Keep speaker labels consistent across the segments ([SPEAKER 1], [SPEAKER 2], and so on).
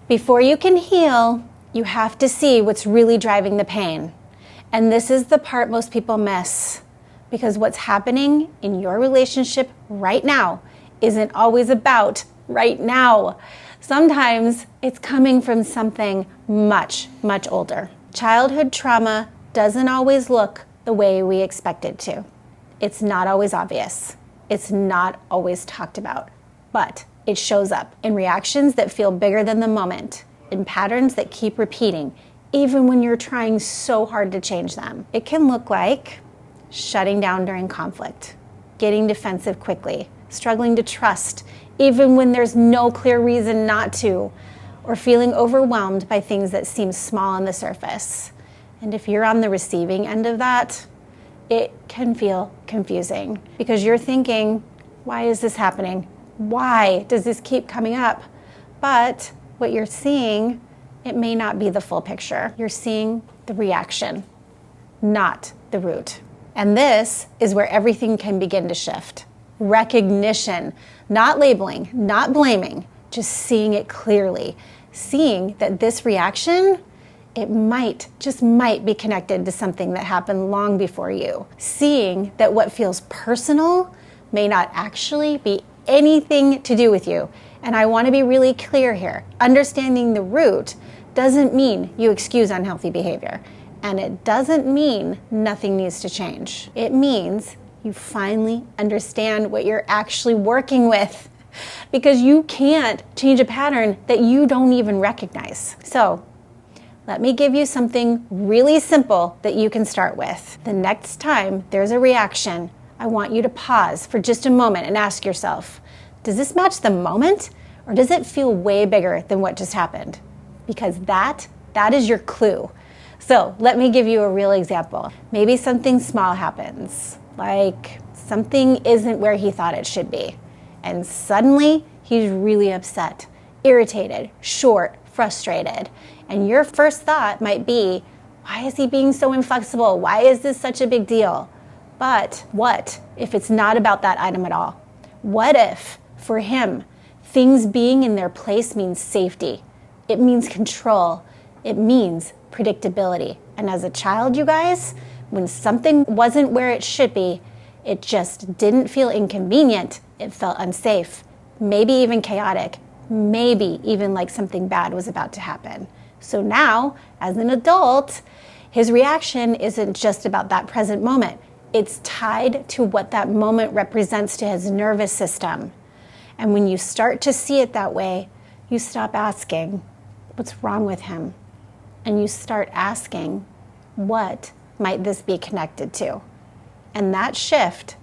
[SPEAKER 1] Before you can heal, you have to see what's really driving the pain. And this is the part most people miss, because what's happening in your relationship right now isn't always about right now. Sometimes it's coming from something much, much older. Childhood trauma doesn't always look the way we expect it to. It's not always obvious. It's not always talked about, but it shows up in reactions that feel bigger than the moment, in patterns that keep repeating, even when you're trying so hard to change them. It can look like shutting down during conflict, getting defensive quickly, struggling to trust, even when there's no clear reason not to, or feeling overwhelmed by things that seem small on the surface. And if you're on the receiving end of that, it can feel confusing because you're thinking, why is this happening? Why does this keep coming up? But what you're seeing, it may not be the full picture. You're seeing the reaction, not the root. And this is where everything can begin to shift. Recognition, not labeling, not blaming, just seeing it clearly. Seeing that this reaction, it might, just might be connected to something that happened long before you. Seeing that what feels personal may not actually be anything to do with you. And I want to be really clear here. Understanding the root doesn't mean you excuse unhealthy behavior. And it doesn't mean nothing needs to change. It means you finally understand what you're actually working with, because you can't change a pattern that you don't even recognize. So let me give you something really simple that you can start with. The next time there's a reaction, I want you to pause for just a moment and ask yourself, does this match the moment, or does it feel way bigger than what just happened? Because that is your clue. So let me give you a real example. Maybe something small happens, like something isn't where he thought it should be. And suddenly he's really upset, irritated, short, frustrated. And your first thought might be, why is he being so inflexible? Why is this such a big deal? But what if it's not about that item at all? What if, for him, things being in their place means safety? It means control. It means predictability. And as a child, you guys, when something wasn't where it should be, it just didn't feel inconvenient. It felt unsafe, maybe even chaotic, maybe even like something bad was about to happen. So now, as an adult, his reaction isn't just about that present moment. It's tied to what that moment represents to his nervous system. And when you start to see it that way, you stop asking, what's wrong with him? And you start asking, what might this be connected to? And that shift,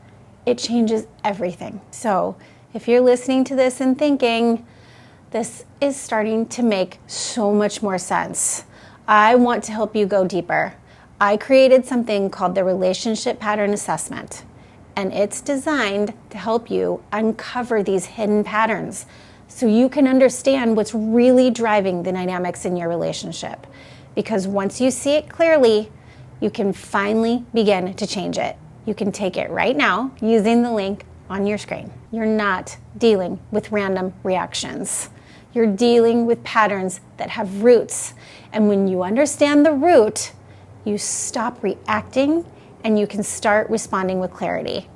[SPEAKER 1] it changes everything. So if you're listening to this and thinking, this is starting to make so much more sense, I want to help you go deeper. I created something called the Relationship Pattern Assessment, and it's designed to help you uncover these hidden patterns so you can understand what's really driving the dynamics in your relationship. Because once you see it clearly, you can finally begin to change it. You can take it right now using the link on your screen. You're not dealing with random reactions. You're dealing with patterns that have roots. And when you understand the root, you stop reacting and you can start responding with clarity.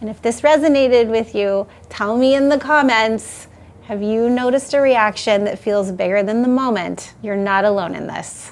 [SPEAKER 1] And if this resonated with you, tell me in the comments, have you noticed a reaction that feels bigger than the moment? You're not alone in this.